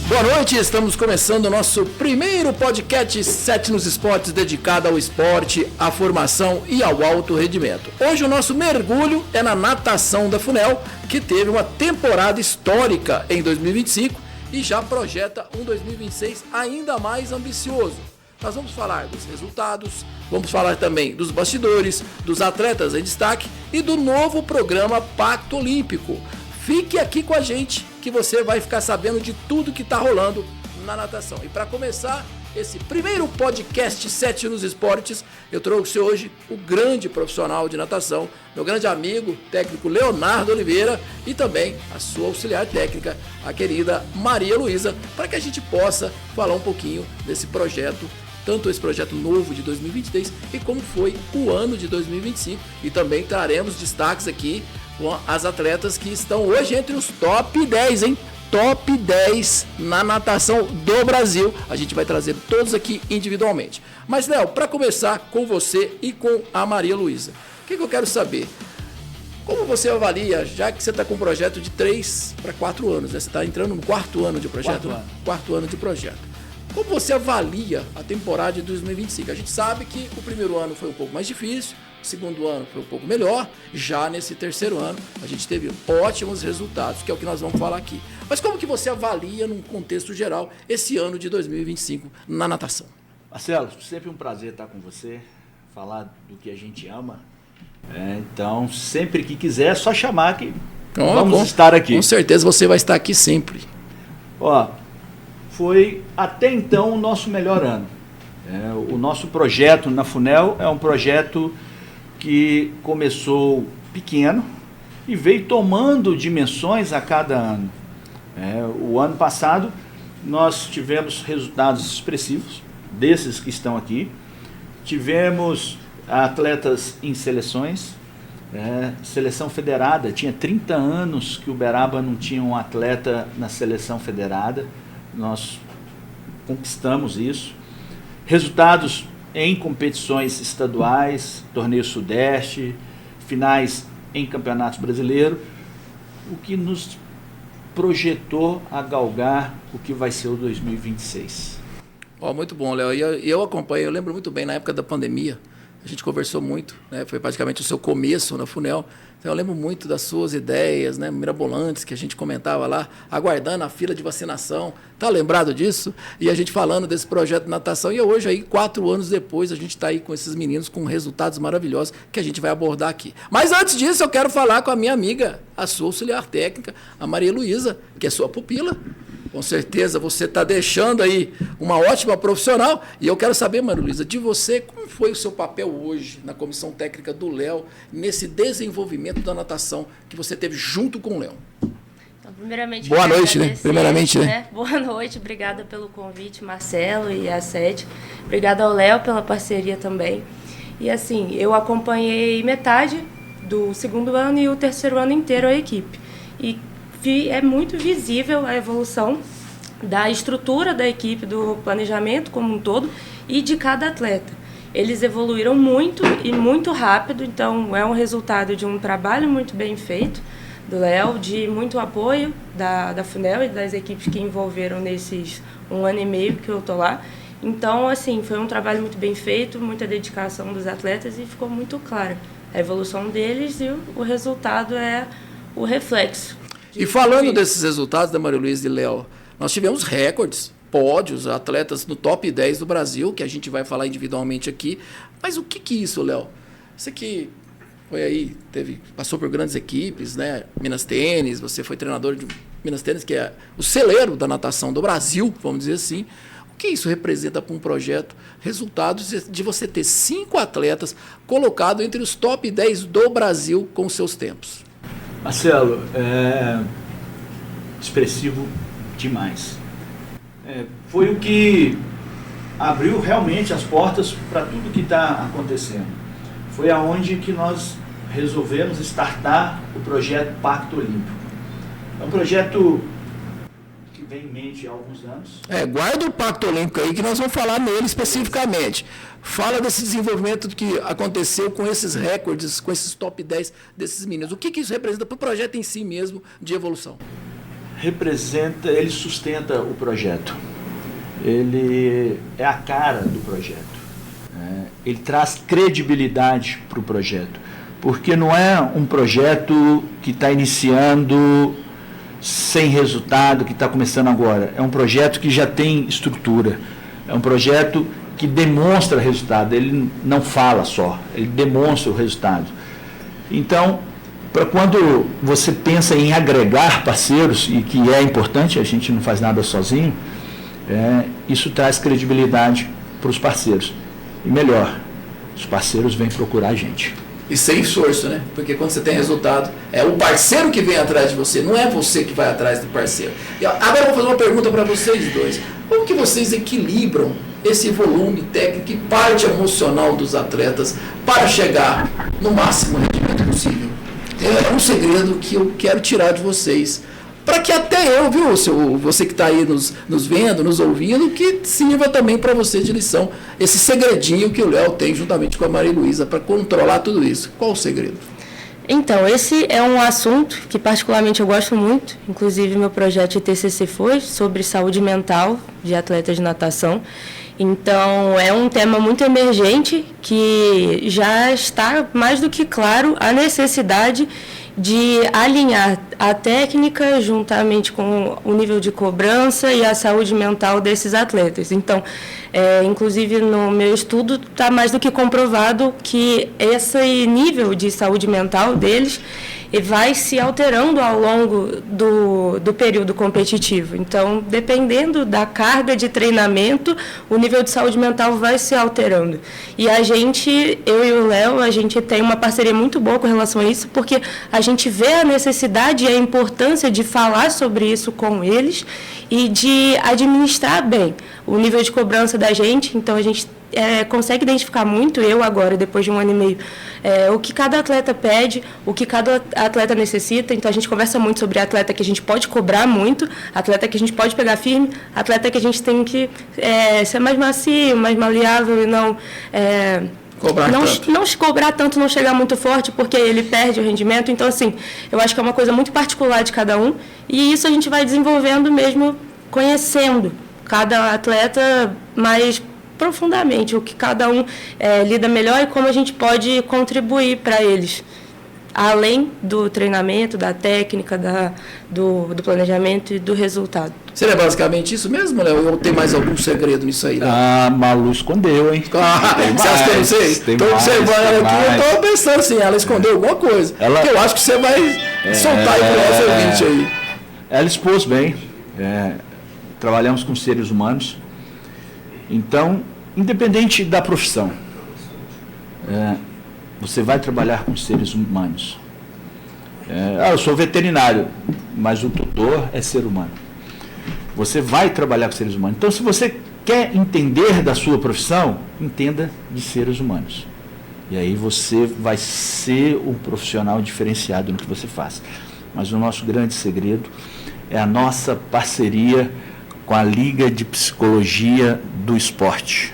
Boa noite, estamos começando o nosso primeiro podcast 7 nos Esportes, dedicado ao esporte, à formação e ao alto rendimento. Hoje o nosso mergulho é na natação da FUNEL, que teve uma temporada histórica em 2025 e já projeta um 2026 ainda mais ambicioso. Nós vamos falar dos resultados, vamos falar também dos bastidores, dos atletas em destaque e do novo programa Pacto Olímpico. Fique aqui com a gente que você vai ficar sabendo de tudo que está rolando na natação. E para começar esse primeiro podcast 7 nos Esportes, eu trouxe hoje o grande profissional de natação, meu grande amigo, técnico Leonardo Oliveira, e também a sua auxiliar técnica, a querida Maria Luísa, para que a gente possa falar um pouquinho desse projeto, tanto esse projeto novo de 2023 e como foi o ano de 2025. E também traremos destaques aqui com as atletas que estão hoje entre os top 10, hein? Top 10 na natação do Brasil. A gente vai trazer todos aqui individualmente. Mas, Léo, para começar com você e com a Maria Luísa, o que eu quero saber? Como você avalia, já que você está com um projeto de 3 para 4 anos, né? Você está entrando no quarto ano de projeto? Quarto ano de projeto. Como você avalia a temporada de 2025? A gente sabe que o primeiro ano foi um pouco mais difícil, o segundo ano foi um pouco melhor, já nesse terceiro ano a gente teve ótimos resultados, que é o que nós vamos falar aqui. Mas como que você avalia, num contexto geral, esse ano de 2025 na natação? Marcelo, sempre um prazer estar com você, falar do que a gente ama. Então, sempre que quiser, é só chamar que vamos estar aqui. Com certeza você vai estar aqui sempre. Foi até então o nosso melhor ano. O nosso projeto na FUNEL é um projeto que começou pequeno e veio tomando dimensões a cada ano. O ano passado nós tivemos resultados expressivos, desses que estão aqui. Tivemos atletas em seleções, seleção federada. Tinha 30 anos que Uberaba não tinha um atleta na seleção federada. Nós conquistamos isso. Resultados em competições estaduais, torneio Sudeste, finais em campeonatos brasileiros, o que nos projetou a galgar o que vai ser o 2026. Muito bom, Léo. E eu acompanho, eu lembro muito bem, na época da pandemia, a gente conversou muito, né? Foi praticamente o seu começo na FUNEL. Então, eu lembro muito das suas ideias, né, mirabolantes, que a gente comentava lá, aguardando a fila de vacinação. Tá lembrado disso? E a gente falando desse projeto de natação. E hoje, aí, 4 anos depois, a gente está aí com esses meninos com resultados maravilhosos que a gente vai abordar aqui. Mas antes disso, eu quero falar com a minha amiga, a sua auxiliar técnica, a Maria Luísa, que é sua pupila. Com certeza você está deixando aí uma ótima profissional. E eu quero saber, Maria Luísa, de você, como foi o seu papel hoje na comissão técnica do Léo, nesse desenvolvimento da natação que você teve junto com o Léo? Então, primeiramente, boa noite, né? Primeiramente, né? Boa noite, obrigada pelo convite, Marcelo e a Sete. Obrigada ao Léo pela parceria também. E assim, eu acompanhei metade do segundo ano e o terceiro ano inteiro a equipe. E é muito visível a evolução da estrutura da equipe, do planejamento como um todo e de cada atleta. Eles evoluíram muito e muito rápido, então é um resultado de um trabalho muito bem feito do Léo, de muito apoio da FUNEL e das equipes que envolveram nesses 1 ano e meio que eu estou lá. Então, assim, foi um trabalho muito bem feito, muita dedicação dos atletas e ficou muito clara a evolução deles e o resultado é o reflexo. E falando desses resultados da Maria Luísa e Léo, nós tivemos recordes, pódios, atletas no top 10 do Brasil, que a gente vai falar individualmente aqui. Mas o que é isso, Léo? Você que foi aí, passou por grandes equipes, né? Minas Tênis, você foi treinador de Minas Tênis, que é o celeiro da natação do Brasil, vamos dizer assim. O que isso representa para um projeto? Resultados de você ter 5 atletas colocados entre os top 10 do Brasil com seus tempos. Marcelo, expressivo demais. Foi o que abriu realmente as portas para tudo que está acontecendo. Foi aonde que nós resolvemos startar o projeto Pacto Olímpico. É um projeto que vem em mente há alguns anos. Guarda o Pacto Olímpico aí, que nós vamos falar nele especificamente. Fala desse desenvolvimento que aconteceu com esses recordes, com esses top 10 desses meninos. O que isso representa para o projeto em si mesmo de evolução? Ele sustenta o projeto. Ele é a cara do projeto. Ele traz credibilidade para o projeto. Porque não é um projeto que está iniciando sem resultado, que está começando agora. É um projeto que já tem estrutura. É um projeto que demonstra resultado. Ele não fala só, ele demonstra o resultado. Então, para quando você pensa em agregar parceiros, e que é importante, a gente não faz nada sozinho, isso traz credibilidade para os parceiros. E melhor, os parceiros vêm procurar a gente. E sem esforço, né? Porque quando você tem resultado, é o parceiro que vem atrás de você, não é você que vai atrás do parceiro. E agora eu vou fazer uma pergunta para vocês dois. Como que vocês equilibram esse volume técnico e parte emocional dos atletas para chegar no máximo rendimento possível? É um segredo que eu quero tirar de vocês. Para que até eu, viu, você que está aí nos vendo, nos ouvindo, que sirva também para você de lição esse segredinho que o Léo tem juntamente com a Maria Luísa para controlar tudo isso. Qual o segredo? Então, esse é um assunto que particularmente eu gosto muito, inclusive meu projeto de TCC foi sobre saúde mental de atletas de natação. Então, é um tema muito emergente que já está mais do que claro a necessidade de alinhar a técnica juntamente com o nível de cobrança e a saúde mental desses atletas. Então, inclusive no meu estudo está mais do que comprovado que esse nível de saúde mental deles vai se alterando ao longo do período competitivo. Então, dependendo da carga de treinamento, o nível de saúde mental vai se alterando. E a gente, eu e o Léo, a gente tem uma parceria muito boa com relação a isso, porque a gente vê a necessidade e a importância de falar sobre isso com eles e de administrar bem o nível de cobrança da gente. Então, a gente consegue identificar muito, eu agora, depois de 1 ano e meio, o que cada atleta pede, o que cada atleta necessita. Então, a gente conversa muito sobre atleta que a gente pode cobrar muito, atleta que a gente pode pegar firme, atleta que a gente tem que ser mais macio, mais maleável e não se cobrar tanto, não chegar muito forte, porque ele perde o rendimento. Então, assim, eu acho que é uma coisa muito particular de cada um, e isso a gente vai desenvolvendo mesmo, conhecendo cada atleta mais profundamente, o que cada um lida melhor e como a gente pode contribuir para eles, além do treinamento, da técnica, do planejamento e do resultado. Seria basicamente isso mesmo, Léo? Ou tem mais algum segredo nisso aí? Malu escondeu, hein? Você acha que eu não sei? Estou observando ela aqui, eu estou pensando assim, ela escondeu alguma coisa. Que eu acho que você vai soltar aí para o nosso ouvinte aí. Ela expôs bem. Trabalhamos com seres humanos. Então, independente da profissão, você vai trabalhar com seres humanos. Eu sou veterinário, mas o tutor é ser humano. Você vai trabalhar com seres humanos. Então, se você quer entender da sua profissão, entenda de seres humanos. E aí você vai ser um profissional diferenciado no que você faz. Mas o nosso grande segredo é a nossa parceria com a Liga de Psicologia do Esporte.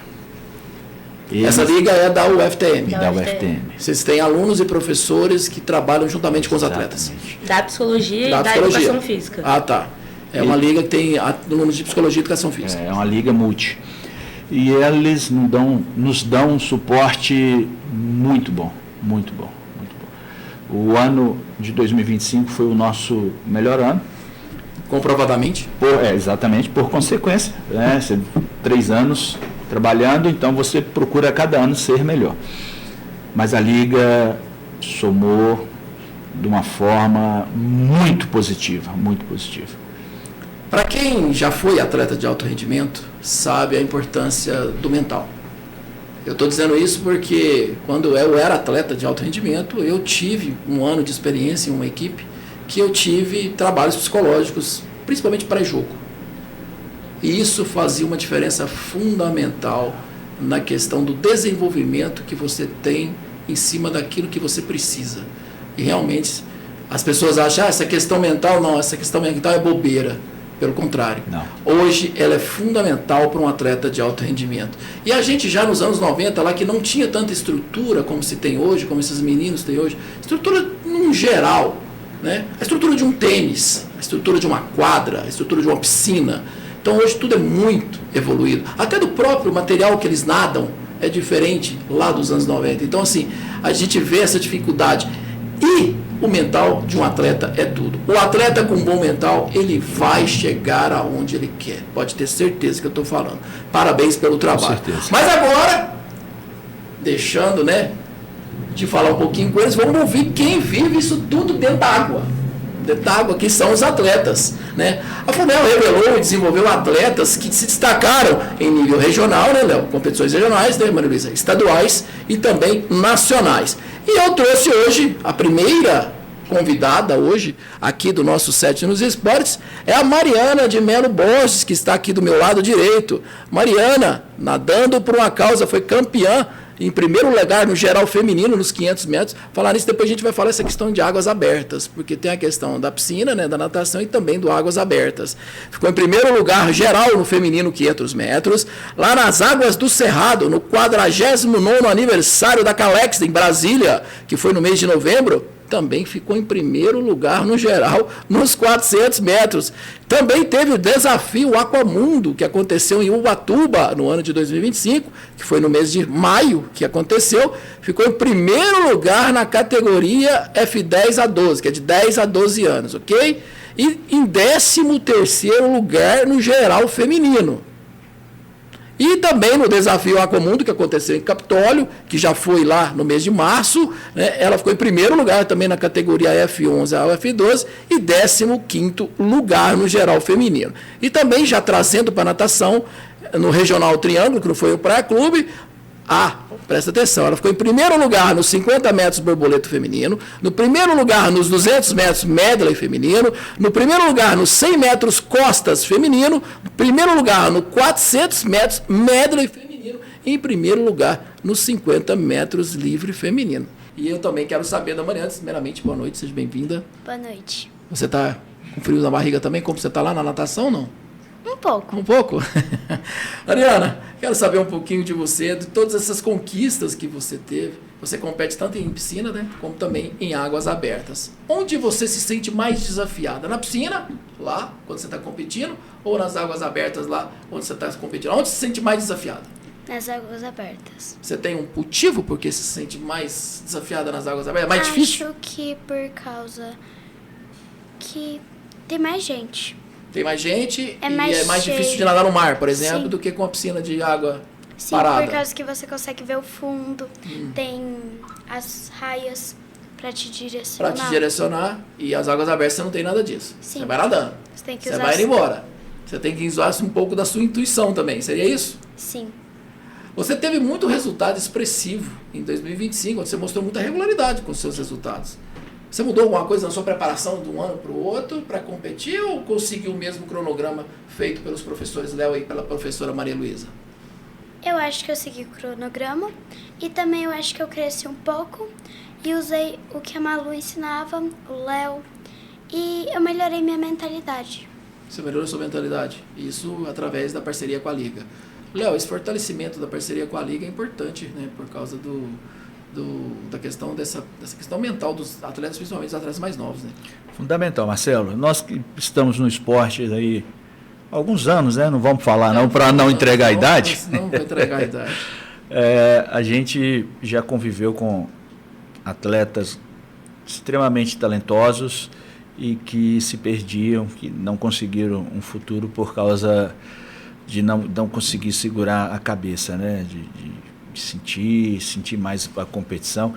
Essa liga é da UFTM. Da UFTM. Vocês têm alunos e professores que trabalham juntamente com os atletas. Da psicologia e da educação física. Ah, tá. É uma liga que tem alunos de psicologia e educação física. É uma liga multi. E eles nos dão um suporte muito bom, muito bom, muito bom. O ano de 2025 foi o nosso melhor ano. Comprovadamente? Exatamente, por consequência. 3 anos trabalhando, então você procura cada ano ser melhor. Mas a Liga somou de uma forma muito positiva, muito positiva. Para quem já foi atleta de alto rendimento, sabe a importância do mental. Eu estou dizendo isso porque quando eu era atleta de alto rendimento, eu tive 1 ano de experiência em uma equipe que eu tive trabalhos psicológicos, principalmente pré-jogo. E isso fazia uma diferença fundamental na questão do desenvolvimento que você tem em cima daquilo que você precisa. E realmente as pessoas acham, essa questão mental, não, essa questão mental é bobeira. Pelo contrário. Não. Hoje ela é fundamental para um atleta de alto rendimento. E a gente já nos anos 90, lá que não tinha tanta estrutura como se tem hoje, como esses meninos têm hoje, estrutura num geral, né? A estrutura de um tênis, a estrutura de uma quadra, a estrutura de uma piscina. Então hoje tudo é muito evoluído. Até do próprio material que eles nadam é diferente lá dos anos 90. Então assim, a gente vê essa dificuldade. E o mental de um atleta é tudo. O atleta com um bom mental, ele vai chegar aonde ele quer. Pode ter certeza que eu estou falando. Parabéns pelo trabalho. Mas agora, deixando, né, de falar um pouquinho com eles, vamos ouvir quem vive isso tudo dentro da água. Dentro da água, que são os atletas, né? A FUNEL revelou e desenvolveu atletas que se destacaram em nível regional, né, Léo? Competições regionais, né, Maria Luísa? Estaduais e também nacionais. E eu trouxe hoje a primeira convidada hoje aqui do nosso Sete nos Esportes, é a Mariana de Melo Borges, que está aqui do meu lado direito. Mariana, nadando por uma causa, foi campeã em primeiro lugar no geral feminino, nos 500 metros. Falar nisso, depois a gente vai falar essa questão de águas abertas, porque tem a questão da piscina, né, da natação e também do águas abertas. Ficou em primeiro lugar geral no feminino 500 metros, lá nas Águas do Cerrado, no 49º aniversário da Calex, em Brasília, que foi no mês de novembro, também ficou em primeiro lugar no geral nos 400 metros. Também teve o desafio Aquamundo, que aconteceu em Ubatuba no ano de 2025, que foi no mês de maio que aconteceu. Ficou em primeiro lugar na categoria F10 a 12, que é de 10 a 12 anos, ok? E em 13º lugar no geral feminino. E também no desafio Aquamundo, que aconteceu em Capitólio, que já foi lá no mês de março, né, ela ficou em primeiro lugar também na categoria F11 a F12 e 15º lugar no geral feminino. E também já trazendo para a natação, no Regional Triângulo, que não foi o Praia Clube, presta atenção, ela ficou em primeiro lugar nos 50 metros borboleta feminino, no primeiro lugar nos 200 metros medley feminino, no primeiro lugar nos 100 metros costas feminino, no primeiro lugar no 400 metros medley feminino e em primeiro lugar nos 50 metros livre feminino. E eu também quero saber da Mariana, primeiramente, boa noite, seja bem-vinda. Boa noite. Você está com frio na barriga também, como você está lá na natação, não? Um pouco. Um pouco? Mariana, quero saber um pouquinho de você, de todas essas conquistas que você teve. Você compete tanto em piscina, né, como também em águas abertas. Onde você se sente mais desafiada? Na piscina, lá, quando você está competindo, ou nas águas abertas, lá, onde você está competindo? Onde você se sente mais desafiada? Nas águas abertas. Você tem um motivo por que se sente mais desafiada nas águas abertas? Mais difícil? Acho que por causa que tem mais gente. Tem mais gente é e mais é mais cheio. difícil de nadar no mar, por exemplo, Sim. do que com a piscina de água Sim, parada. por causa que você consegue ver o fundo, tem as raias para te direcionar. Para te direcionar, e as águas abertas você não tem nada disso. Sim. Você vai nadando. Você tem que Você usar vai indo embora. Você tem que usar um pouco da sua intuição também. Seria isso? Sim. Você teve muito resultado expressivo em 2025, onde você mostrou muita regularidade com os seus resultados. Você mudou alguma coisa na sua preparação de um ano para o outro para competir ou conseguiu o mesmo cronograma feito pelos professores Léo e pela professora Maria Luísa? Eu acho que eu segui o cronograma e também eu acho que eu cresci um pouco e usei o que a Malu ensinava, o Léo, e eu melhorei minha mentalidade. Você melhorou sua mentalidade. Isso através da parceria com a Liga. Léo, esse fortalecimento da parceria com a Liga é importante, né? Por causa da questão dessa questão mental dos atletas, principalmente os atletas mais novos, né? Fundamental, Marcelo. Nós que estamos no esporte aí há alguns anos, né? Não vamos falar não para não entregar a idade. Não vai entregar a idade. A gente já conviveu com atletas extremamente talentosos e que se perdiam, que não conseguiram um futuro por causa de não conseguir segurar a cabeça, né? De sentir mais a competição.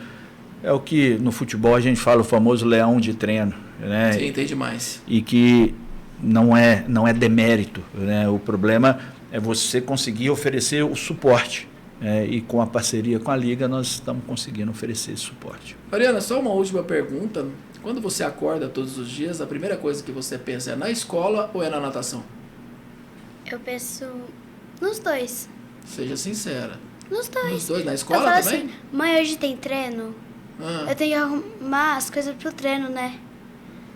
É o que no futebol a gente fala, o famoso leão de treino, né? Sim, tem demais. E que não é demérito, né? O problema é você conseguir oferecer o suporte, né? E com a parceria com a Liga nós estamos conseguindo oferecer esse suporte. Mariana, só uma última pergunta. Quando você acorda todos os dias, a primeira coisa que você pensa é na escola ou é na natação? Eu penso nos dois. Seja sincera. Nos dois. Nos dois, na Eu escola falo também? assim, mãe, hoje tem treino? Ah, Eu tenho que arrumar as coisas pro treino, né?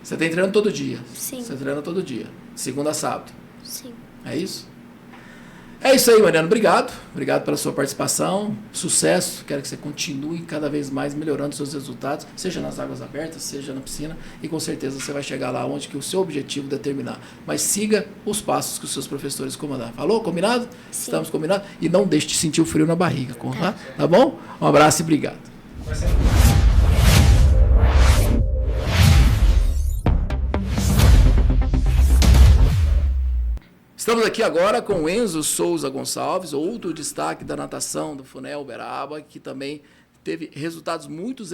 Você tem treino todo dia? Sim. Você treina todo dia, segunda a sábado. Sim. É isso? É isso aí, Mariana. Obrigado. Obrigado pela sua participação. Sucesso. Quero que você continue cada vez mais melhorando seus resultados, seja nas águas abertas, seja na piscina, e com certeza você vai chegar lá onde que o seu objetivo determinar. Mas siga os passos que os seus professores comandaram. Falou? Combinado? Sim. Estamos combinados? E não deixe de sentir o frio na barriga, tá? Tá bom? Um abraço e obrigado. Estamos aqui agora com o Enzo Souza Gonçalves, outro destaque da natação do Funel Uberaba, que também teve resultados muito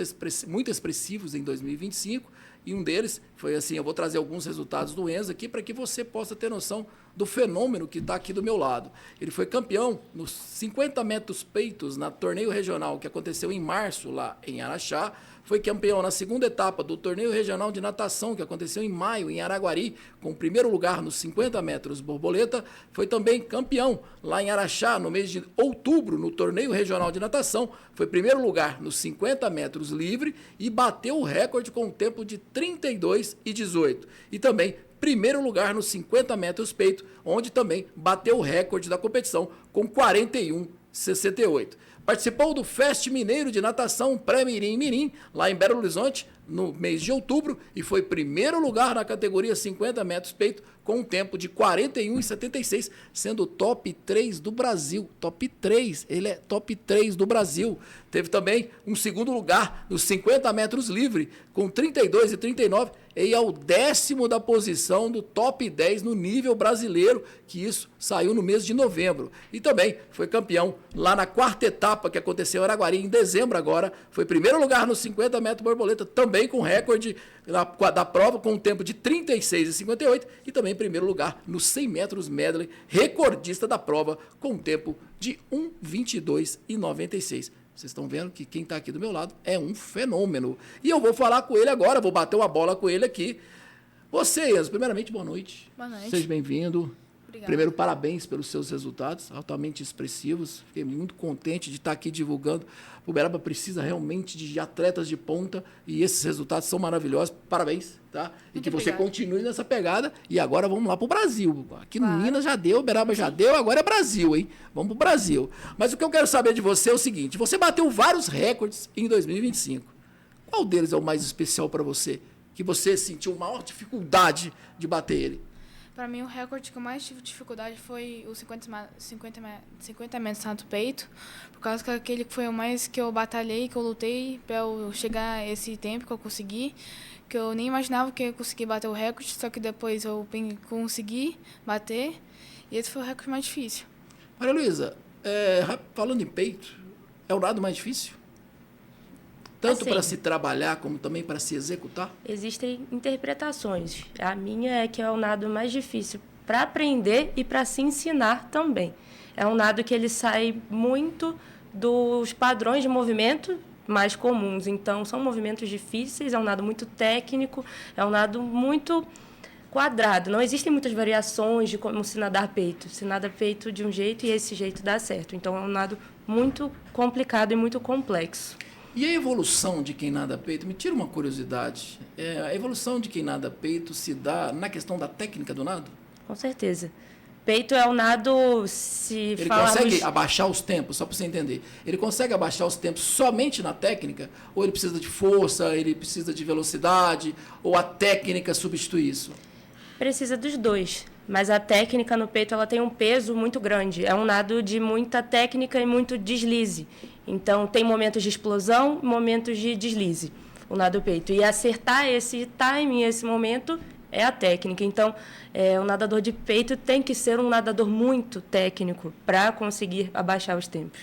expressivos em 2025, e um deles foi assim, eu vou trazer alguns resultados do Enzo aqui para que você possa ter noção do fenômeno que está aqui do meu lado. Ele foi campeão nos 50 metros peitos na torneio regional que aconteceu em março lá em Araxá, foi campeão na segunda etapa do torneio regional de natação que aconteceu em maio em Araguari, com o primeiro lugar nos 50 metros borboleta, foi também campeão lá em Araxá no mês de outubro no torneio regional de natação, foi primeiro lugar nos 50 metros livre e bateu o recorde com um tempo de 32:18. E também primeiro lugar nos 50 metros peito, onde também bateu o recorde da competição com 41:68. Participou do Fest Mineiro de Natação Pré-Mirim Mirim, lá em Belo Horizonte, no mês de outubro, e foi primeiro lugar na categoria 50 metros peito, com um tempo de 41:76, sendo o top 3 do Brasil. Top 3, ele é top 3 do Brasil. Teve também um segundo lugar nos 50 metros livre, com 32:39, e é o 10º da posição do top 10 no nível brasileiro, que isso saiu no mês de novembro. E também foi campeão lá na quarta etapa, que aconteceu em Araguari, em dezembro agora. Foi primeiro lugar nos 50 metros borboleta, também com recorde da prova, com um tempo de 36:58, e também primeiro lugar nos 100 metros medley, recordista da prova, com um tempo de 1:22:96. Vocês estão vendo que quem está aqui do meu lado é um fenômeno. E eu vou falar com ele agora, vou bater uma bola com ele aqui. Você, Enzo, primeiramente, boa noite. Boa noite. Seja bem-vindo. Obrigada. Primeiro, parabéns pelos seus resultados, altamente expressivos. Fiquei muito contente de estar aqui divulgando. O Uberaba precisa realmente de atletas de ponta e esses resultados são maravilhosos. Parabéns, tá? E que você continue nessa pegada. E agora vamos lá para o Brasil. Aqui no Minas já deu, Uberaba já deu, agora é Brasil, hein? Vamos para o Brasil. Mas o que eu quero saber de você é o seguinte: você bateu vários recordes em 2025. Qual deles é o mais especial para você? Que você sentiu maior dificuldade de bater ele? Para mim, o recorde que eu mais tive dificuldade foi os 50 metros salto peito, por causa que aquele foi o mais que eu batalhei, que eu lutei para eu chegar a esse tempo que eu consegui, que eu nem imaginava que eu ia conseguir bater o recorde, só que depois eu consegui bater, e esse foi o recorde mais difícil. Maria Luísa, falando em peito, é o nado mais difícil? Tanto Assim, para se trabalhar, como também para se executar? Existem interpretações. A minha é que é o nado mais difícil para aprender e para se ensinar também. É um nado que ele sai muito dos padrões de movimento mais comuns. Então, são movimentos difíceis, é um nado muito técnico, é um nado muito quadrado. Não existem muitas variações de como se nadar peito. Se nada peito de um jeito e esse jeito dá certo. Então, é um nado muito complicado e muito complexo. E a evolução de quem nada peito, me tira uma curiosidade, a evolução de quem nada peito se dá na questão da técnica do nado? Com certeza. Peito é o nado, Ele consegue abaixar os tempos, só para você entender, ele consegue abaixar os tempos somente na técnica? Ou ele precisa de força, ele precisa de velocidade, ou a técnica substitui isso? Precisa dos dois, mas a técnica no peito ela tem um peso muito grande. É um nado de muita técnica e muito deslize. Então, tem momentos de explosão, momentos de deslize, o nado peito. E acertar esse timing, esse momento, é a técnica. Então, o nadador de peito tem que ser um nadador muito técnico para conseguir abaixar os tempos.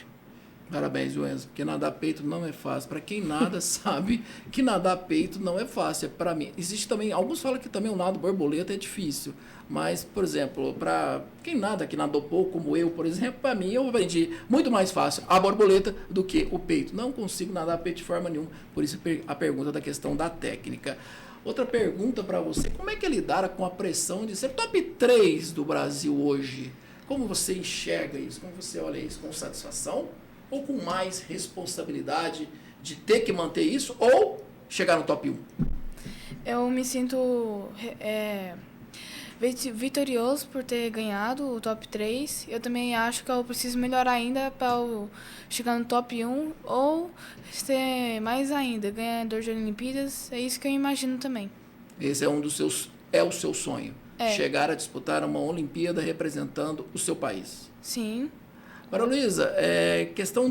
Parabéns, Enzo, porque nadar peito não é fácil. Para quem nada sabe que nadar peito não é fácil. Para mim, existe também, alguns falam que também o nado borboleta é difícil. Mas, por exemplo, para quem nada, que nadou pouco, como eu, por exemplo, para mim, eu aprendi muito mais fácil a borboleta do que o peito. Não consigo nadar peito de forma nenhuma, por isso a pergunta da questão da técnica. Outra pergunta para você, como é que é lidar com a pressão de ser top 3 do Brasil hoje? Como você enxerga isso? Como você olha isso? Com satisfação ou com mais responsabilidade de ter que manter isso ou chegar no top 1? Eu me sinto vitorioso por ter ganhado o top 3. Eu também acho que eu preciso melhorar ainda para chegar no top 1 ou ser mais ainda, ganhador de Olimpíadas. É isso que eu imagino também. Esse é o seu sonho. Chegar a disputar uma Olimpíada representando o seu país. Sim. Agora, Luísa, questão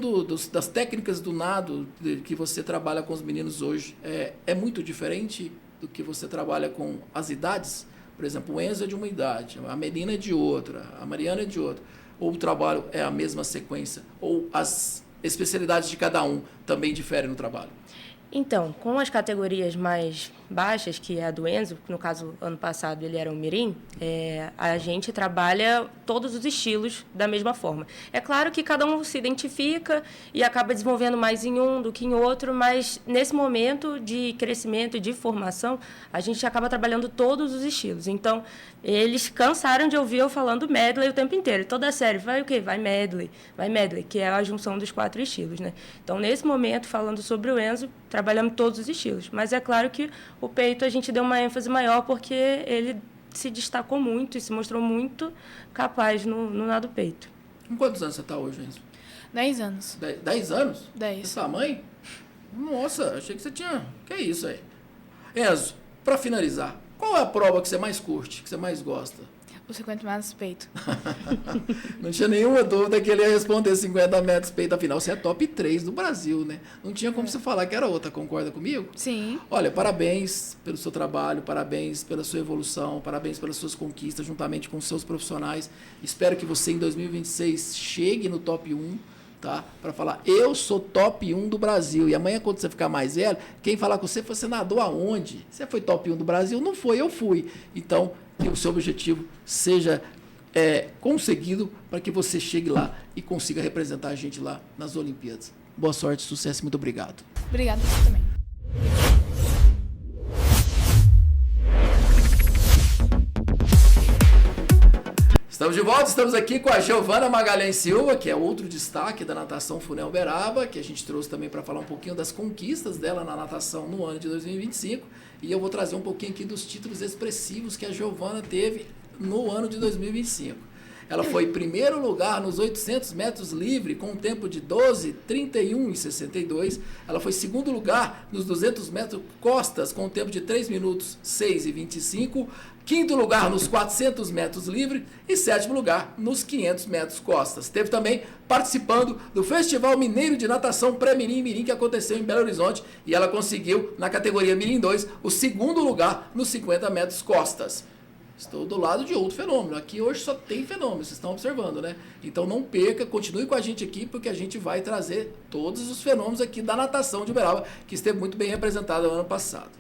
das técnicas do nado que você trabalha com os meninos hoje, é muito diferente do que você trabalha com as idades? Por exemplo, o Enzo é de uma idade, a Melina é de outra, a Mariana é de outra. Ou o trabalho é a mesma sequência? Ou as especialidades de cada um também diferem no trabalho? Então, com as categorias mais baixas, que é a do Enzo, no caso, ano passado ele era o Mirim, a gente trabalha todos os estilos da mesma forma. É claro que cada um se identifica e acaba desenvolvendo mais em um do que em outro, mas nesse momento de crescimento e de formação, a gente acaba trabalhando todos os estilos. Então, eles cansaram de ouvir eu falando medley o tempo inteiro. Toda a série vai o quê? Vai medley, que é a junção dos 4 estilos, né? Então, nesse momento, falando sobre o Enzo, trabalhamos todos os estilos. Mas é claro que o peito a gente deu uma ênfase maior porque ele se destacou muito e se mostrou muito capaz no nado peito. Com quantos anos você está hoje, Enzo? 10 anos. 10 anos? 10. Esse tamanho? Nossa, achei que você tinha... Que é isso aí? Enzo, para finalizar, qual é a prova que você mais curte, que você mais gosta? O 50 metros peito. Não tinha nenhuma dúvida que ele ia responder 50 metros peito. Afinal, você é top 3 do Brasil, né? Não tinha como você falar que era outra. Concorda comigo? Sim. Olha, parabéns pelo seu trabalho, parabéns pela sua evolução, parabéns pelas suas conquistas juntamente com os seus profissionais. Espero que você em 2026 chegue no top 1, tá? Para falar, eu sou top 1 do Brasil. E amanhã, quando você ficar mais velho, quem falar com você nadou aonde? Você foi top 1 do Brasil? Não foi, eu fui. Então, que o seu objetivo seja conseguido para que você chegue lá e consiga representar a gente lá nas Olimpíadas. Boa sorte, sucesso e muito obrigado. Obrigada você também. Estamos de volta, estamos aqui com a Giovana Magalhães Silva, que é outro destaque da natação Funel Uberaba, que a gente trouxe também para falar um pouquinho das conquistas dela na natação no ano de 2025. E eu vou trazer um pouquinho aqui dos títulos expressivos que a Giovana teve no ano de 2025. Ela foi em primeiro lugar nos 800 metros livre com um tempo de 12:31 e 62. Ela foi em segundo lugar nos 200 metros costas com um tempo de 3 minutos 6 e 25. Quinto lugar nos 400 metros livre e sétimo lugar nos 500 metros costas. Teve também participando do Festival Mineiro de Natação Pré-Mirim Mirim que aconteceu em Belo Horizonte e ela conseguiu na categoria Mirim 2 o segundo lugar nos 50 metros costas. Estou do lado de outro fenômeno. Aqui hoje só tem fenômeno, vocês estão observando, né? Então não perca, continue com a gente aqui, porque a gente vai trazer todos os fenômenos aqui da natação de Uberaba, que esteve muito bem representada no ano passado.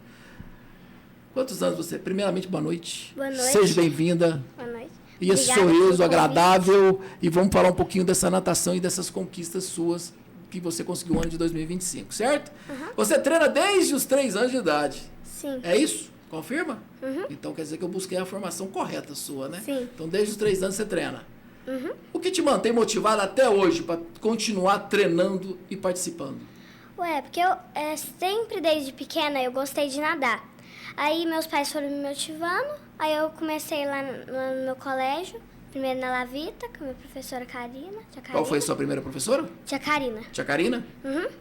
Quantos anos você? Primeiramente, boa noite. Boa noite. Seja bem-vinda. Boa noite. E esse Obrigada sorriso pelo agradável. E vamos falar um pouquinho dessa natação e dessas conquistas suas que você conseguiu no ano de 2025, certo? Você treina desde os 3 anos de idade. Sim. É isso? Confirma? Então quer dizer que eu busquei a formação correta sua, né? Sim. Então desde os 3 anos você treina. O que te mantém motivado até hoje para continuar treinando e participando? Ué, porque eu sempre desde pequena eu gostei de nadar. Aí meus pais foram me motivando, aí eu comecei lá no meu colégio, primeiro na Lavita, com a minha professora Karina. Qual foi a sua primeira professora? Tia Karina. Tia Karina?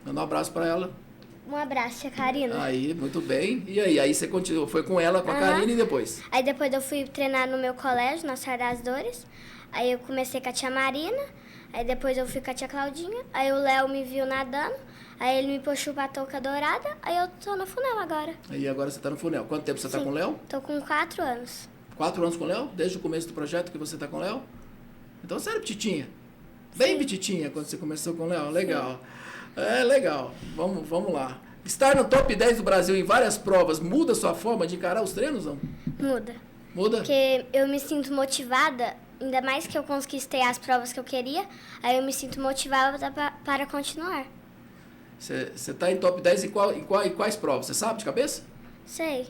Manda um abraço para ela. Um abraço, tia Karina. Aí, muito bem. E aí você continuou, foi com ela, com a Karina e depois? Aí depois eu fui treinar no meu colégio, na Serra das Dores. Aí eu comecei com a tia Marina, aí depois eu fui com a tia Claudinha. Aí o Léo me viu nadando, aí ele me puxou pra touca dourada, aí eu tô no Funel agora. Aí agora você tá no Funel. Quanto tempo você tá com o Léo? Tô com 4 anos. 4 anos com o Léo? Desde o começo do projeto que você tá com o Léo? Então você era petitinha. Bem petitinha quando você começou com o Léo. Legal. É, legal. Vamos lá. Estar no top 10 do Brasil em várias provas muda a sua forma de encarar os treinos, não? Muda. Muda? Porque eu me sinto motivada, ainda mais que eu conquistei as provas que eu queria, aí eu me sinto motivada para continuar. Você tá em top 10 em quais provas? Você sabe de cabeça? Sei.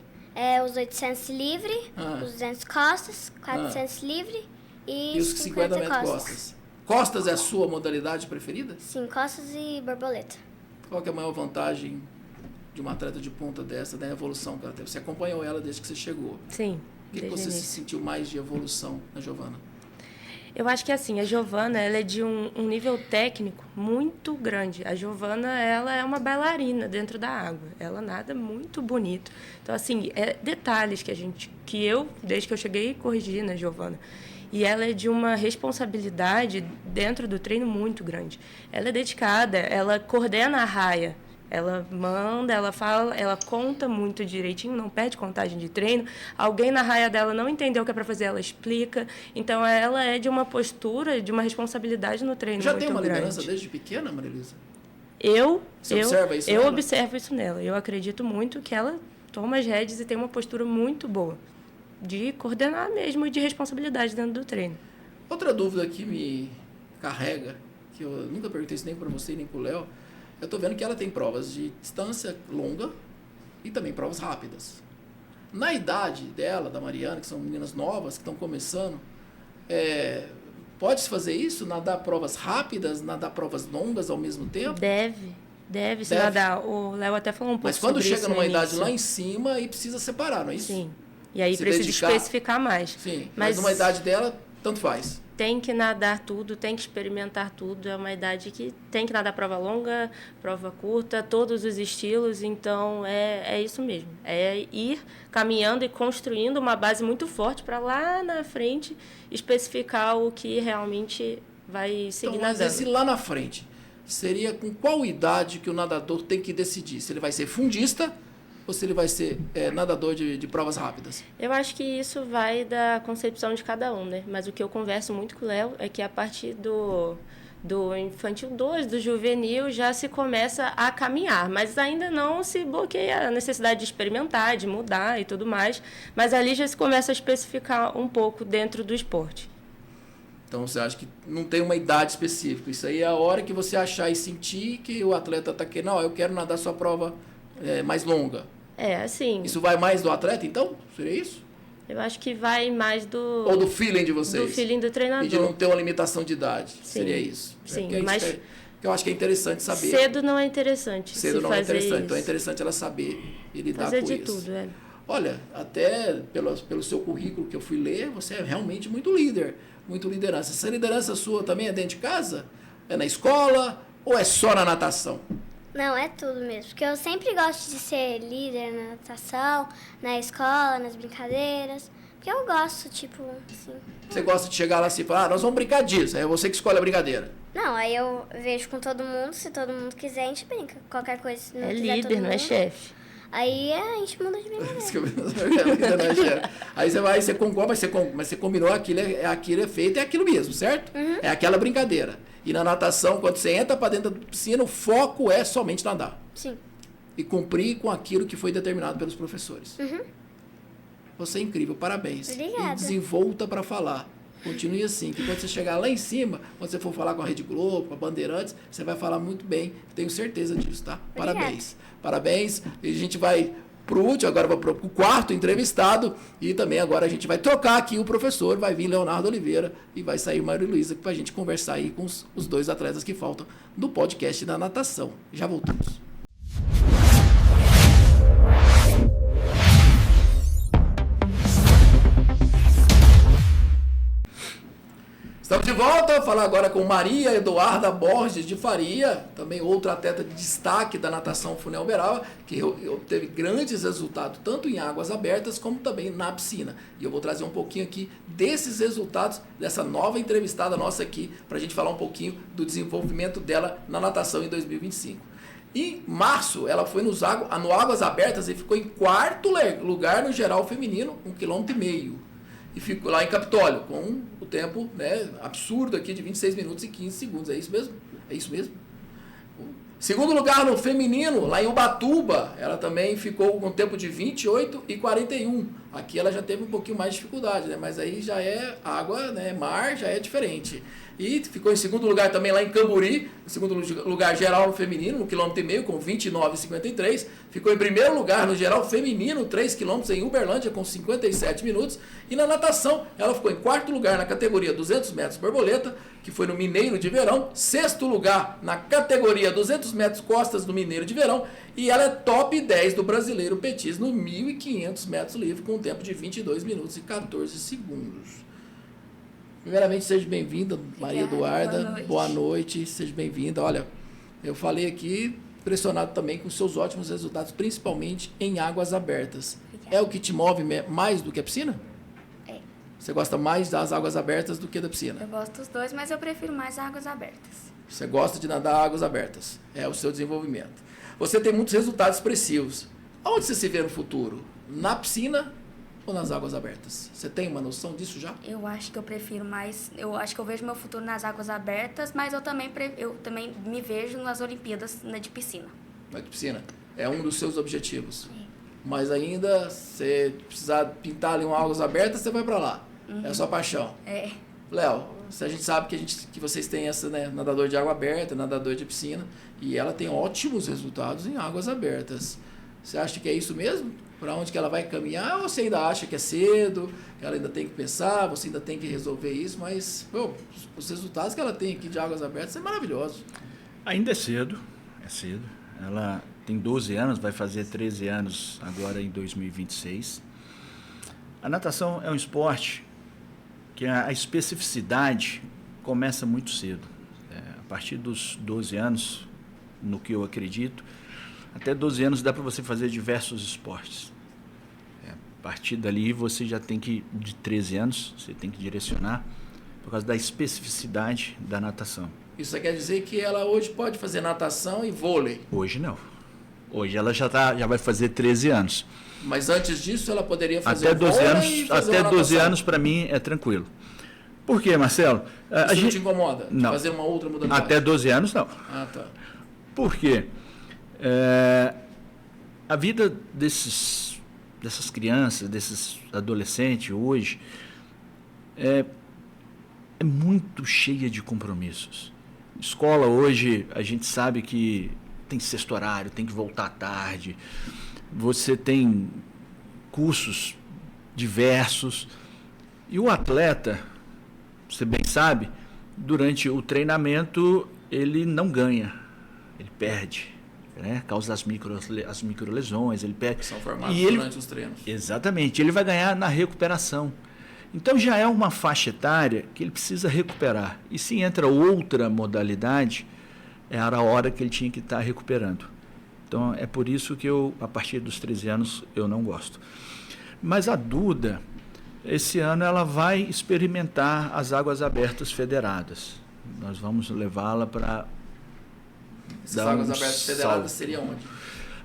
Os 800 livre, os 200 costas, 400 livre E os 50 metros costas. Costas é a sua modalidade preferida? Sim, costas e borboleta. Qual que é a maior vantagem de uma atleta de ponta dessa, da evolução que ela teve? Você acompanhou ela desde que você chegou. Sim, O que desde o você se início. sentiu mais de evolução na Giovana? Eu acho que assim, a Giovana, ela é de um nível técnico muito grande. A Giovana, ela é uma bailarina dentro da água. Ela nada muito bonito. Então, assim, detalhes que eu, desde que eu cheguei, corrigi na Giovana. E ela é de uma responsabilidade dentro do treino muito grande. Ela é dedicada, ela coordena a raia. Ela manda, ela fala, ela conta muito direitinho, não perde contagem de treino. Alguém na raia dela não entendeu o que é para fazer, ela explica. Então, ela é de uma postura, de uma responsabilidade no treino Já muito tem uma grande. liderança desde pequena, Maria Luísa? Você observa isso eu nela? observo isso nela. Eu acredito muito que ela toma as rédeas e tem uma postura muito boa de coordenar mesmo e de responsabilidade dentro do treino. Outra dúvida que me carrega, que eu nunca perguntei isso nem para você nem para o Léo, eu estou vendo que ela tem provas de distância longa e também provas rápidas. Na idade dela, da Mariana, que são meninas novas, que estão começando, pode-se fazer isso? Nadar provas rápidas, nadar provas longas ao mesmo tempo? Deve se nadar. O Léo até falou um pouco Mas quando sobre chega isso numa no idade início. lá em cima, aí precisa separar, não é isso? Sim. E aí Se precisa dedicar. especificar mais. Sim, mas numa idade dela, tanto faz. Tem que nadar tudo, tem que experimentar tudo. É uma idade que tem que nadar prova longa, prova curta, todos os estilos. Então, é isso mesmo. É ir caminhando e construindo uma base muito forte para lá na frente especificar o que realmente vai seguir Então, mas nadando. esse lá na frente, seria com qual idade que o nadador tem que decidir? Se ele vai ser fundista ou se ele vai ser nadador de provas rápidas? Eu acho que isso vai da concepção de cada um, né? Mas o que eu converso muito com o Léo é que a partir do infantil 2, do juvenil, já se começa a caminhar, mas ainda não se bloqueia a necessidade de experimentar, de mudar e tudo mais, mas ali já se começa a especificar um pouco dentro do esporte. Então você acha que não tem uma idade específica? Isso aí é a hora que você achar e sentir que o atleta está querendo, não, eu quero nadar sua prova mais longa. Assim... Isso vai mais do atleta, então? Seria isso? Eu acho que vai mais do... Ou do feeling de vocês? Do feeling do treinador. E de não ter uma limitação de idade. Sim. Seria isso. Sim, Porque mas... que eu acho que é interessante saber. Cedo não é interessante. Cedo não é interessante. Isso. Então é interessante ela saber e lidar fazer com de isso. tudo, Olha, até pelo seu currículo que eu fui ler, você é realmente muito líder, muito liderança. Essa liderança sua também é dentro de casa? É na escola ou é só na natação? Não, é tudo mesmo. Porque eu sempre gosto de ser líder na natação, na escola, nas brincadeiras. Porque eu gosto, tipo, assim. Você gosta de chegar lá assim e falar, nós vamos brincar disso, aí é você que escolhe a brincadeira. Não, aí eu vejo com todo mundo, se todo mundo quiser, a gente brinca. Qualquer coisa, se não É quiser líder, todo não é mundo, chefe. Aí a gente muda de brincadeira. Aí você concorda, mas você combinou aquilo é feito, é aquilo mesmo, certo? Uhum. É aquela brincadeira. E na natação, quando você entra para dentro da piscina, o foco é somente nadar. Sim. E cumprir com aquilo que foi determinado pelos professores. Uhum. Você é incrível, parabéns. Obrigada. E desenvolta para falar. Continue assim, que quando você chegar lá em cima, quando você for falar com a Rede Globo, com a Bandeirantes, você vai falar muito bem. Tenho certeza disso, tá? Obrigada. Parabéns. Parabéns. E a gente vai pro último, agora vai pro quarto entrevistado. E também agora a gente vai trocar aqui o professor. Vai vir Leonardo Oliveira e vai sair Maria Luísa pra gente conversar aí com os dois atletas que faltam do podcast da natação. Já voltamos. Estamos de volta, falar agora com Maria Eduarda Borges de Faria, também outra atleta de destaque da natação Funel Uberaba, que obteve grandes resultados, tanto em águas abertas como também na piscina. E eu vou trazer um pouquinho aqui desses resultados, dessa nova entrevistada nossa aqui, para a gente falar um pouquinho do desenvolvimento dela na natação em 2025. Em março, ela foi no Águas Abertas e ficou em quarto lugar no geral feminino, 1,5 km. E ficou lá em Capitólio, com o tempo absurdo aqui de 26 minutos e 15 segundos. É isso mesmo? É isso mesmo? Segundo lugar no feminino, lá em Ubatuba, ela também ficou com um tempo de 28 e 41. Aqui ela já teve um pouquinho mais de dificuldade, né? Mas aí já é água, né? Mar, já é diferente. E ficou em segundo lugar também lá em Camburi, em segundo lugar geral no feminino, 1,5 km com 29,53. Ficou em primeiro lugar no geral feminino, 3 km em Uberlândia com 57 minutos. E na natação, ela ficou em quarto lugar na categoria 200 metros borboleta, que foi no Mineiro de Verão. Sexto lugar na categoria 200 metros costas do Mineiro de Verão. E ela é top 10 do Brasileiro Petis no 1.500 metros livre, com um tempo de 22 minutos e 14 segundos. Primeiramente, seja bem-vinda, Maria Eduarda. Boa noite, seja bem-vinda. Olha, eu falei aqui, impressionado também com os seus ótimos resultados, principalmente em águas abertas. Obrigada. É o que te move mais do que a piscina? É. Você gosta mais das águas abertas do que da piscina? Eu gosto dos dois, mas eu prefiro mais águas abertas. Você gosta de nadar águas abertas. É o seu desenvolvimento. Você tem muitos resultados expressivos. Onde você se vê no futuro? Na piscina ou nas águas abertas? Você tem uma noção disso já? Eu acho que eu prefiro mais... Eu acho que eu vejo meu futuro nas águas abertas, mas eu também me vejo nas Olimpíadas de piscina. Na de piscina. É um dos seus objetivos. Sim. Mas ainda, se precisar pintar ali uma águas abertas, você vai para lá. É a sua paixão. É. Léo, a gente sabe que vocês têm essa, né, nadador de água aberta, nadador de piscina, e ela tem ótimos resultados em águas abertas. Você acha que é isso mesmo? Para onde que ela vai caminhar? Ou você ainda acha que é cedo, que ela ainda tem que pensar, você ainda tem que resolver isso? Mas, os resultados que ela tem aqui de águas abertas são maravilhosos. Ainda é cedo, é cedo. Ela tem 12 anos, vai fazer 13 anos agora em 2026. A natação é um esporte que a especificidade começa muito cedo. A partir dos 12 anos, no que eu acredito, até 12 anos dá para você fazer diversos esportes. A partir dali você já tem que, de 13 anos, você tem que direcionar por causa da especificidade da natação. Isso quer dizer que ela hoje pode fazer natação e vôlei? Hoje não. Hoje ela já vai fazer 13 anos. Mas antes disso ela poderia fazer até 12 vôlei anos, e fazer até 12 anos para mim é tranquilo. Por quê, Marcelo? Isso não te incomoda? Não. Fazer uma outra modalidade? Até 12 anos não. Ah, tá. Por quê? A vida dessas crianças, desses adolescentes hoje é muito cheia de compromissos. Escola hoje, a gente sabe que tem sexto horário, tem que voltar à tarde, você tem cursos diversos, e o atleta, você bem sabe, durante o treinamento ele não ganha, ele perde. Causa as microlesões, ele perde. São formados durante os treinos. Exatamente, ele vai ganhar na recuperação. Então já é uma faixa etária que ele precisa recuperar. E se entra outra modalidade, era a hora que ele tinha que estar recuperando. Então é por isso que eu, a partir dos 13 anos, eu não gosto. Mas a Duda, esse ano ela vai experimentar as águas abertas federadas. Nós vamos levá-la para... Essas águas abertas federadas seriam onde?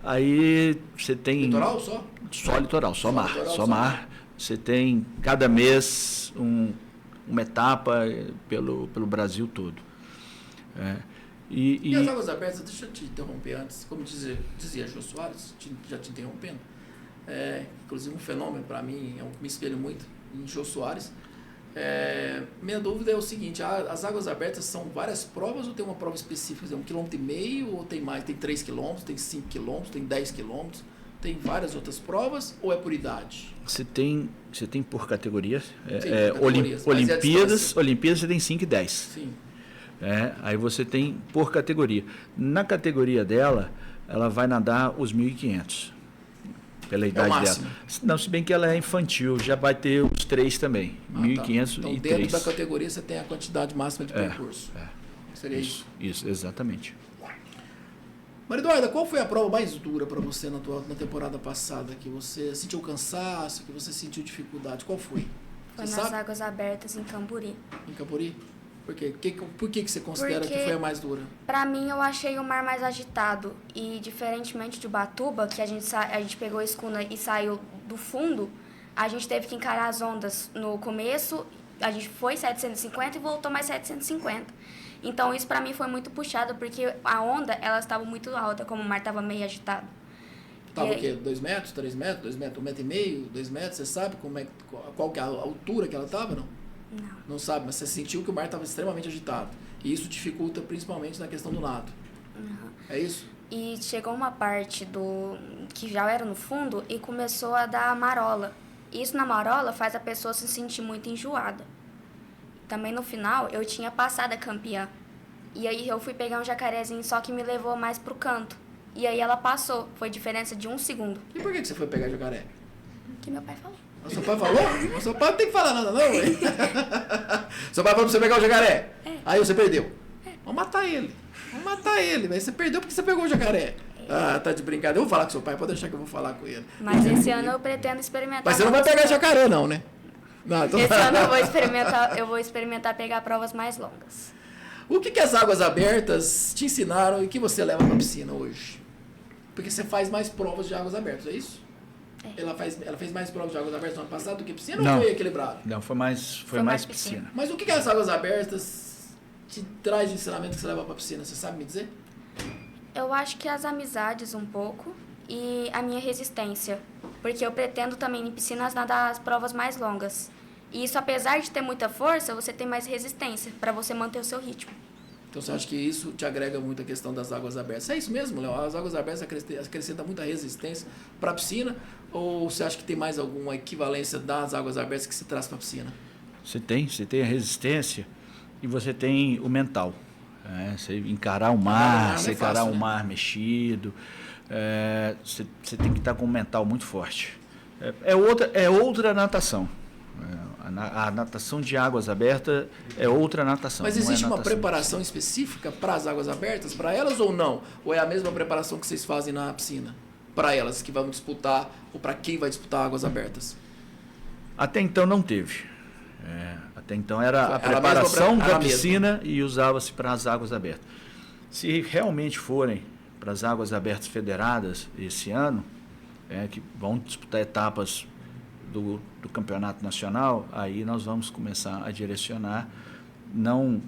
Aí você tem... Litoral só? Só litoral, só mar. Litoral, só mar. Você tem cada mês uma etapa pelo Brasil todo. E as águas abertas, deixa eu te interromper antes, como dizia Jô Soares, já te interrompendo, inclusive um fenômeno para mim, me espelho muito em Jô Soares. Minha dúvida é o seguinte: as águas abertas são várias provas ou tem uma prova específica? 1,5 km ou tem mais? Tem 3 km, tem 5 km, tem 10 km? Tem várias outras provas ou é por idade? Você tem por categorias. Olimpíadas você tem 5 e 10. Sim. Aí você tem por categoria. Na categoria dela, ela vai nadar os 1.500. Pela idade dela. Não, se bem que ela é infantil, já vai ter os 3 também. 1.500 então, e 3. Dentro da categoria você tem a quantidade máxima de percurso. Seria isso? Isso, exatamente. Maria Eduarda, qual foi a prova mais dura para você na temporada passada? Que você sentiu cansaço, que você sentiu dificuldade? Qual foi? Foi nas águas abertas em Camburi. Em Camburi? Por quê? Por que você considera que foi a mais dura? Pra mim, eu achei o mar mais agitado. E diferentemente de Ubatuba, que a gente pegou a escuna e saiu do fundo, a gente teve que encarar as ondas no começo. A gente foi 750 e voltou mais 750. Então, isso pra mim foi muito puxado, porque a onda, ela estava muito alta, como o mar estava meio agitado. Estava o quê? 2 metros, 3 metros, 2 metros, 1,5 metro, 2 metros? Você sabe qual que é a altura que ela estava, não? Não. Não sabe, mas você sentiu que o mar estava extremamente agitado. E isso dificulta principalmente na questão do nado. É isso? E chegou uma parte que já era no fundo e começou a dar marola. Isso na marola faz a pessoa se sentir muito enjoada. Também no final eu tinha passado a campeã. E aí eu fui pegar um jacarezinho, só que me levou mais pro canto. E aí ela passou, foi diferença de 1 segundo. E por que você foi pegar jacaré? Que meu pai falou. O seu pai falou? O seu pai não tem que falar nada não, ué. Seu pai falou pra você pegar o jacaré. Aí você perdeu. Vamos matar ele. Mas você perdeu porque você pegou o jacaré. Ah, tá de brincadeira. Eu vou falar com seu pai, pode deixar que eu vou falar com ele. Mas esse ano eu pretendo experimentar. Mas você não vai pegar jacaré não, né? Não, então... Esse ano eu vou experimentar pegar provas mais longas. O que as águas abertas te ensinaram e que você leva pra piscina hoje? Porque você faz mais provas de águas abertas, é isso? É. Ela fez mais provas de águas abertas no ano passado do que piscina Não. ou foi equilibrado? Não, foi mais piscina. Mas o que as águas abertas te traz de ensinamento que você leva pra piscina? Você sabe me dizer? Eu acho que as amizades um pouco e a minha resistência. Porque eu pretendo também em piscinas nadar as provas mais longas. E isso, apesar de ter muita força, você tem mais resistência para você manter o seu ritmo. Então você acha que isso te agrega muito a questão das águas abertas? É isso mesmo, Léo? As águas abertas acrescentam muita resistência para a piscina? Ou você acha que tem mais alguma equivalência das águas abertas que se traz para a piscina? Você tem a resistência e você tem o mental. Você encarar o mar, você encarar o mar mexido. Você tem que estar com um mental muito forte. É outra natação. A natação de águas abertas é outra natação. Mas existe uma preparação específica para as águas abertas, para elas ou não? Ou é a mesma preparação que vocês fazem na piscina? Para elas que vão disputar, ou para quem vai disputar águas abertas? Até então não teve. Até então era a preparação da piscina e usava-se para as águas abertas. Se realmente forem para as águas abertas federadas esse ano, que vão disputar etapas do campeonato nacional, aí nós vamos começar a direcionar, não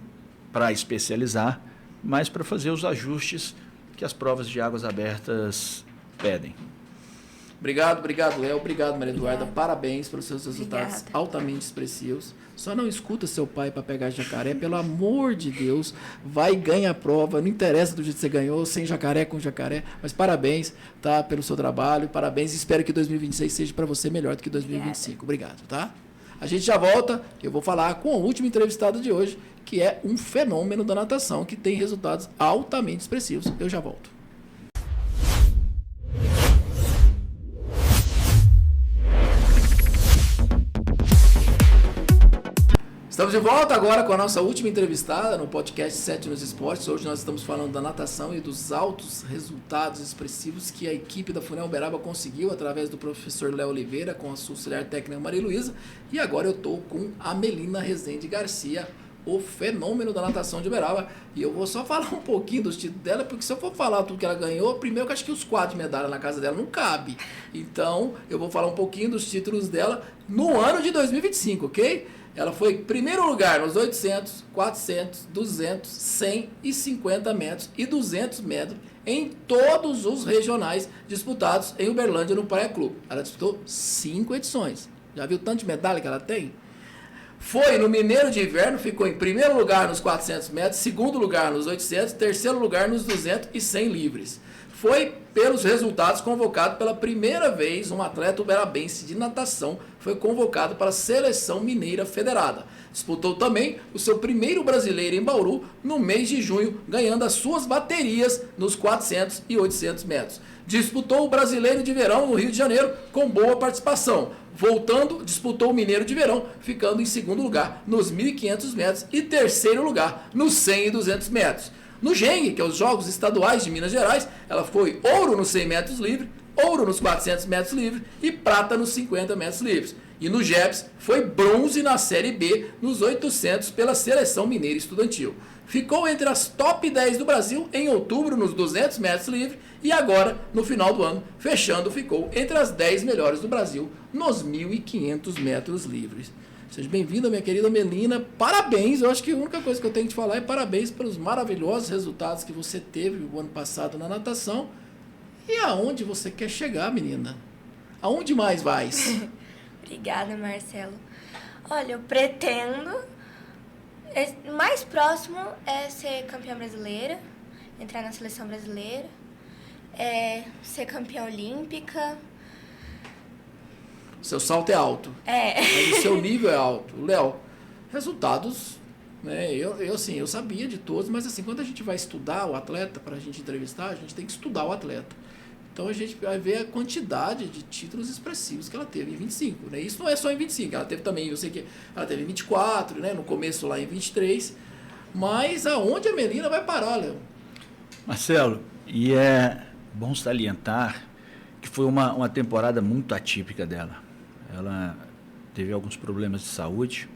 para especializar, mas para fazer os ajustes que as provas de águas abertas pedem. Obrigado, Léo. Obrigado, Maria Eduarda. Parabéns pelos seus resultados altamente expressivos. Só não escuta seu pai para pegar jacaré, pelo amor de Deus. Vai e ganha a prova. Não interessa do jeito que você ganhou, sem jacaré, com jacaré. Mas parabéns, tá, pelo seu trabalho. Parabéns. Espero que 2026 seja para você melhor do que 2025. Obrigado, tá? A gente já volta. Eu vou falar com o último entrevistado de hoje, que é um fenômeno da natação, que tem resultados altamente expressivos. Eu já volto. Estamos de volta agora com a nossa última entrevistada no podcast 7 nos Esportes. Hoje nós estamos falando da natação e dos altos resultados expressivos que a equipe da Funel Uberaba conseguiu através do professor Léo Oliveira com a sua auxiliar técnica Maria Luísa. E agora eu estou com a Melina Rezende Garcia, o fenômeno da natação de Uberaba. E eu vou só falar um pouquinho dos títulos dela, porque se eu for falar tudo que ela ganhou, primeiro que eu acho que os 4 medalhas na casa dela não cabe. Então eu vou falar um pouquinho dos títulos dela no ano de 2025, ok? Ela foi em primeiro lugar nos 800, 400, 200, 100 e 50 metros e 200 metros em todos os regionais disputados em Uberlândia no Praia Clube. Ela disputou 5 edições. Já viu tanto de medalha que ela tem? Foi no Mineiro de Inverno, ficou em primeiro lugar nos 400 metros, segundo lugar nos 800, terceiro lugar nos 200 e 100 livres. Foi, pelos resultados, convocado pela primeira vez um atleta uberabense de natação, foi convocado para a Seleção Mineira Federada. Disputou também o seu primeiro brasileiro em Bauru no mês de junho, ganhando as suas baterias nos 400 e 800 metros. Disputou o Brasileiro de Verão no Rio de Janeiro com boa participação. Voltando, disputou o Mineiro de Verão, ficando em segundo lugar nos 1.500 metros e terceiro lugar nos 100 e 200 metros. No GENG, que é os Jogos Estaduais de Minas Gerais, ela foi ouro nos 100 metros livre, ouro nos 400 metros livre e prata nos 50 metros livres. E no JEPS foi bronze na Série B nos 800 pela Seleção Mineira Estudantil. Ficou entre as top 10 do Brasil em outubro nos 200 metros livre e agora, no final do ano, fechando, ficou entre as 10 melhores do Brasil nos 1.500 metros livres. Seja bem-vinda, minha querida Melina. Parabéns, eu acho que a única coisa que eu tenho que te falar é parabéns pelos maravilhosos resultados que você teve o ano passado na natação. E aonde você quer chegar, menina? Aonde mais vais? Obrigada, Marcelo. Olha, eu pretendo. O mais próximo é ser campeã brasileira, entrar na seleção brasileira, ser campeã olímpica. Seu salto é alto. Mas o seu nível é alto. Léo, resultados, né? Eu sabia de todos, mas assim, quando a gente vai estudar o atleta, para a gente entrevistar, a gente tem que estudar o atleta. Então a gente vai ver a quantidade de títulos expressivos que ela teve em 25. Né? Isso não é só em 25, ela teve também, eu sei que ela teve em 24, né? No começo lá em 23. Mas aonde a Melina vai parar, Léo? Marcelo, e é bom salientar que foi uma temporada muito atípica dela. Ela teve alguns problemas de saúde.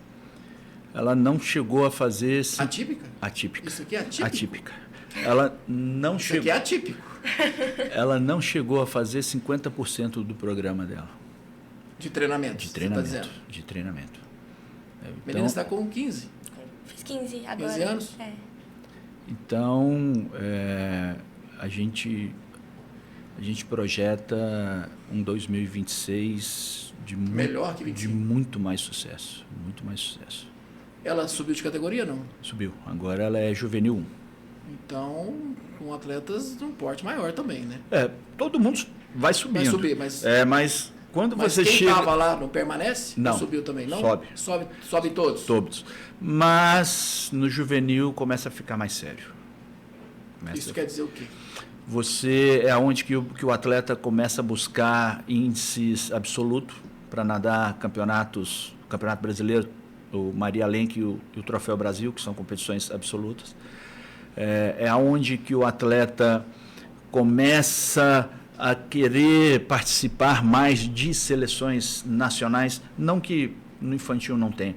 Ela não chegou a fazer... Atípica? Atípica. Isso aqui é atípico? Atípica. Ela não Isso aqui é atípico. Ela não chegou a fazer 50% do programa dela. De treinamento? De treinamento. Você tá dizendo? De treinamento. Melina está com 15. Fiz 15 agora. 15 anos? Então, a gente projeta um 2026 melhor que 25. De muito mais sucesso. Muito mais sucesso. Ela subiu de categoria, não? Subiu. Agora ela é juvenil 1. Então, com atletas de um porte maior também, né? Todo mundo vai subindo. Vai subir, mas... mas quando mas você quem chega... estava lá não permanece? Não. Subiu também, não? Sobe todos? Todos. Mas no juvenil começa a ficar mais sério. Isso quer dizer o quê? Você é onde que o atleta começa a buscar índices absolutos para nadar Campeonato Brasileiro, o Maria Lenk e o Troféu Brasil, que são competições absolutas. É onde que o atleta começa a querer participar mais de seleções nacionais, não que no infantil não tenha,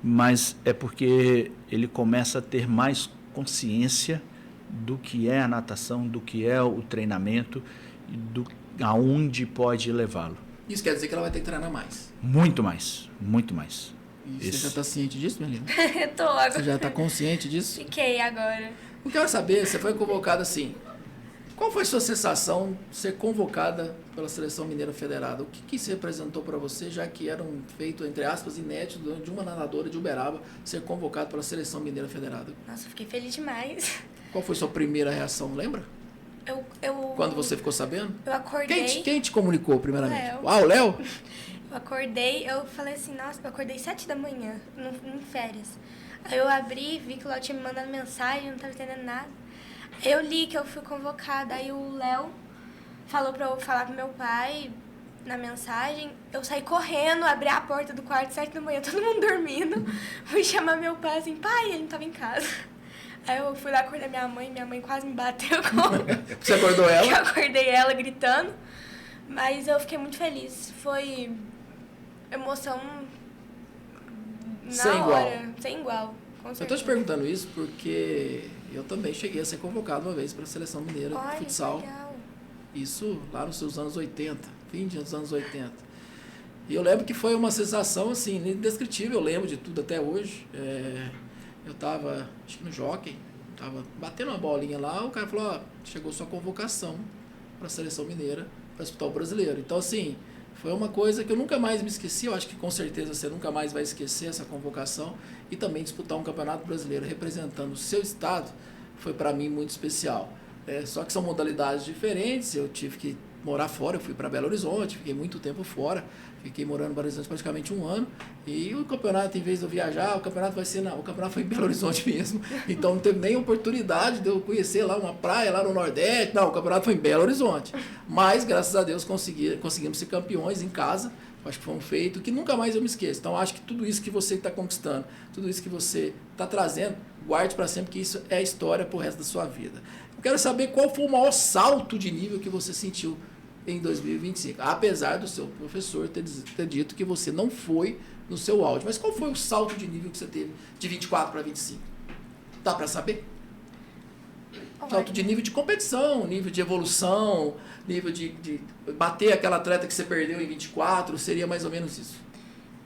mas é porque ele começa a ter mais consciência do que é a natação, do que é o treinamento e aonde pode levá-lo. Isso quer dizer que ela vai ter que treinar mais? Muito mais, muito mais. E você já está ciente disso, Melina? Eu tô agora. Você já está consciente disso? Fiquei agora. Eu quero saber, você foi convocada assim, qual foi a sua sensação de ser convocada pela Seleção Mineira Federada? O que se representou para você, já que era um feito, entre aspas, inédito de uma nadadora de Uberaba ser convocada pela Seleção Mineira Federada? Nossa, eu fiquei feliz demais. Qual foi a sua primeira reação, lembra? Quando você ficou sabendo? Eu acordei... Quem te comunicou primeiramente? Léo. O Léo? Eu acordei, eu falei assim, nossa, eu acordei 7 da manhã, em férias. Aí eu abri, vi que o Léo tinha me mandado mensagem, não tava entendendo nada. Aí eu li que eu fui convocada, aí o Léo falou pra eu falar pro meu pai na mensagem. Eu saí correndo, abri a porta do quarto 7 da manhã, todo mundo dormindo. Fui chamar meu pai assim, pai, ele não tava em casa. Aí eu fui lá acordar minha mãe quase me bateu. Você acordou ela? Eu acordei ela gritando, mas eu fiquei muito feliz. Foi emoção na hora, sem igual. Com certeza. Eu tô te perguntando isso porque eu também cheguei a ser convocado uma vez para a Seleção Mineira de Futsal. Legal. Isso lá nos seus anos 80, fim dos anos 80. E eu lembro que foi uma sensação assim, indescritível, eu lembro de tudo até hoje. Eu tava, acho que no Jockey, tava batendo uma bolinha lá, o cara falou, chegou sua convocação para a Seleção Mineira para disputar o Brasileiro. Então assim, foi uma coisa que eu nunca mais me esqueci, eu acho que com certeza você nunca mais vai esquecer essa convocação, e também disputar um campeonato brasileiro representando o seu estado foi para mim muito especial. Só que são modalidades diferentes, eu tive que morar fora, eu fui para Belo Horizonte, fiquei muito tempo fora, fiquei morando em Belo Horizonte praticamente 1 ano, e o campeonato, em vez de eu viajar, o campeonato foi em Belo Horizonte mesmo, então não teve nem oportunidade de eu conhecer lá uma praia lá no Nordeste, não, o campeonato foi em Belo Horizonte, mas graças a Deus conseguimos ser campeões em casa. Acho que foi um feito que nunca mais eu me esqueço. Então acho que tudo isso que você está conquistando, tudo isso que você está trazendo, guarde para sempre, que isso é história para o resto da sua vida. Eu quero saber qual foi o maior salto de nível que você sentiu em 2025, apesar do seu professor ter dito que você não foi no seu auge. Mas qual foi o salto de nível que você teve de 24 para 25? Dá para saber? Salto de nível de competição, nível de evolução, nível de bater aquela atleta que você perdeu em 24, seria mais ou menos isso.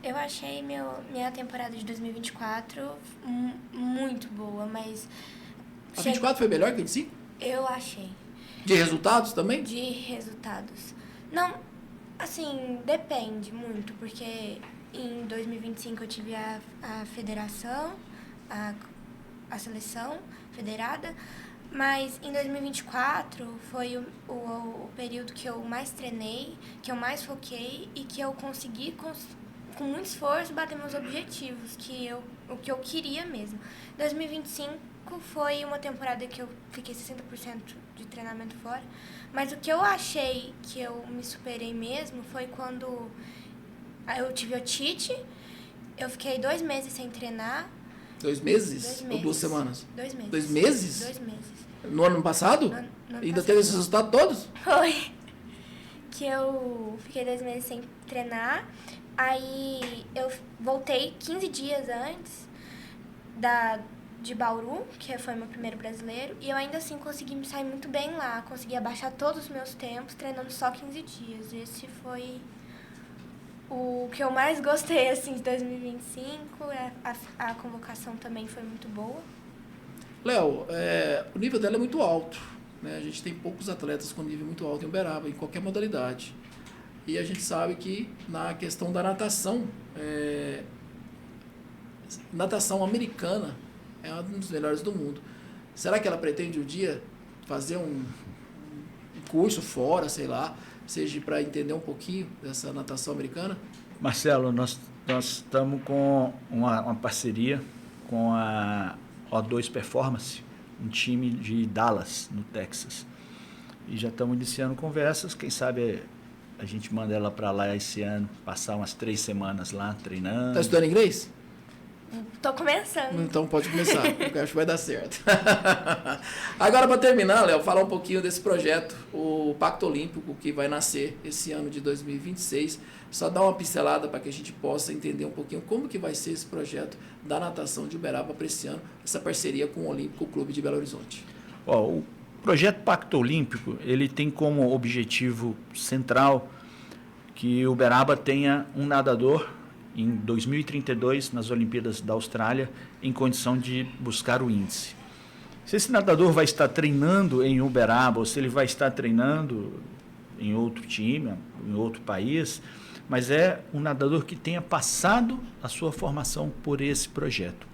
Eu achei minha temporada de 2024 muito boa, mas... A 24 foi melhor que a 25? Eu achei. De resultados também? De resultados. Não, assim, depende muito, porque Em 2025 eu tive a federação, a seleção federada, mas em 2024 foi o período que eu mais treinei, que eu mais foquei e que eu consegui, com muito esforço, bater meus objetivos, o que eu queria mesmo. 2025 foi uma temporada que eu fiquei 60% de treinamento fora, mas o que eu achei que eu me superei mesmo foi quando eu tive otite, eu fiquei 2 meses sem treinar. 2 meses? 2 meses. Ou 2 semanas? 2 meses. 2 meses? 2 meses. No ano passado? No ano Ainda passado. teve esses resultados todos? Foi. Que eu fiquei 2 meses sem treinar. Aí eu voltei 15 dias antes de Bauru, que foi meu primeiro brasileiro. E eu ainda assim consegui me sair muito bem lá. Consegui abaixar todos os meus tempos, treinando só 15 dias. Esse foi o que eu mais gostei, assim, de 2025. A convocação também foi muito boa. Léo, o nível dela é muito alto, né? A gente tem poucos atletas com nível muito alto em Uberaba, em qualquer modalidade. E a gente sabe que na questão da natação, natação americana é um dos melhores do mundo. Será que ela pretende um dia fazer um curso fora, sei lá, seja para entender um pouquinho dessa natação americana? Marcelo, nós estamos com uma parceria com a O2 Performance, um time de Dallas, no Texas. E já estamos iniciando conversas, quem sabe a gente manda ela para lá esse ano, passar umas 3 semanas lá treinando. Está estudando inglês? Tô começando. Então pode começar, porque eu acho que vai dar certo. Agora, para terminar, Léo, falar um pouquinho desse projeto, o Pacto Olímpico, que vai nascer esse ano de 2026. Só dar uma pincelada para que a gente possa entender um pouquinho como que vai ser esse projeto da natação de Uberaba para esse ano, essa parceria com o Olímpico Clube de Belo Horizonte. O projeto Pacto Olímpico, ele tem como objetivo central que Uberaba tenha um nadador em 2032 nas Olimpíadas da Austrália em condição de buscar o índice. Se esse nadador vai estar treinando em Uberaba ou se ele vai estar treinando em outro time, em outro país, mas é um nadador que tenha passado a sua formação por esse projeto.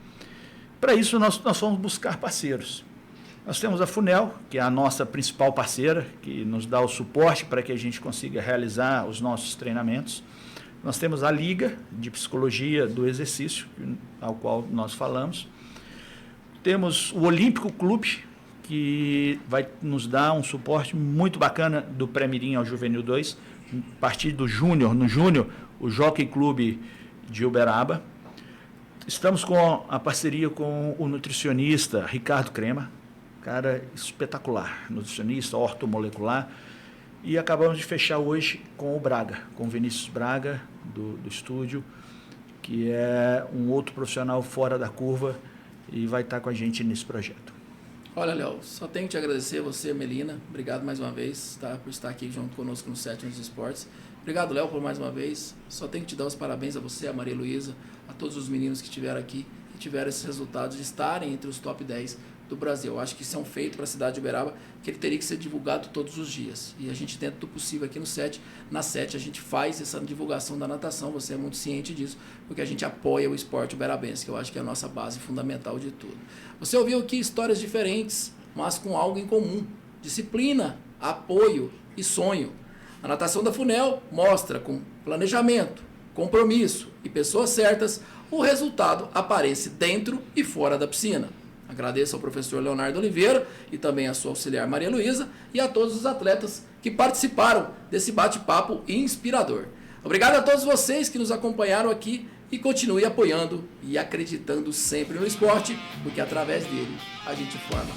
Para isso, nós vamos buscar parceiros. Nós temos a FUNEL, que é a nossa principal parceira, que nos dá o suporte para que a gente consiga realizar os nossos treinamentos. Nós temos a Liga de Psicologia do Exercício, ao qual nós falamos. Temos o Olímpico Clube, que vai nos dar um suporte muito bacana do Pré-Mirim ao Juvenil 2, a partir do Júnior, no Júnior, o Jockey Clube de Uberaba. Estamos com a parceria com o nutricionista Ricardo Crema, cara espetacular, nutricionista ortomolecular. E acabamos de fechar hoje com o Braga, com o Vinícius Braga, do estúdio, que é um outro profissional fora da curva e vai estar com a gente nesse projeto. Olha, Léo, só tenho que te agradecer, você, Melina. Obrigado mais uma vez, tá, por estar aqui junto conosco no Sétimo dos Esportes. Obrigado, Léo, por mais uma vez. Só tenho que te dar os parabéns a você, a Maria Luísa, a todos os meninos que estiveram aqui e tiveram esses resultados de estarem entre os top 10 do Brasil. Eu acho que isso é um feito para a cidade de Uberaba, que ele teria que ser divulgado todos os dias. E a gente, dentro do possível aqui no SET, na SET a gente faz essa divulgação da natação, você é muito ciente disso, porque a gente apoia o esporte uberabense, que eu acho que é a nossa base fundamental de tudo. Você ouviu aqui histórias diferentes, mas com algo em comum: disciplina, apoio e sonho. A natação da FUNEL mostra, com planejamento, compromisso e pessoas certas, o resultado aparece dentro e fora da piscina. Agradeço ao professor Leonardo Oliveira e também à sua auxiliar Maria Luísa e a todos os atletas que participaram desse bate-papo inspirador. Obrigado a todos vocês que nos acompanharam aqui e continue apoiando e acreditando sempre no esporte, porque através dele a gente forma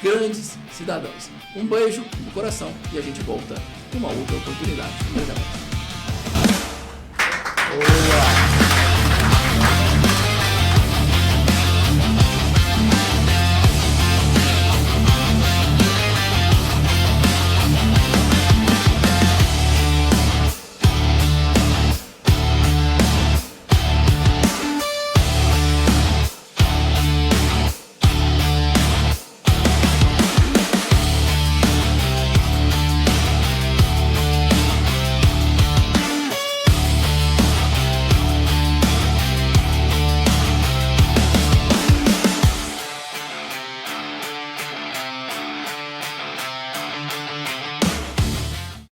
grandes cidadãos. Um beijo no coração e a gente volta com uma outra oportunidade. Um grande abraço.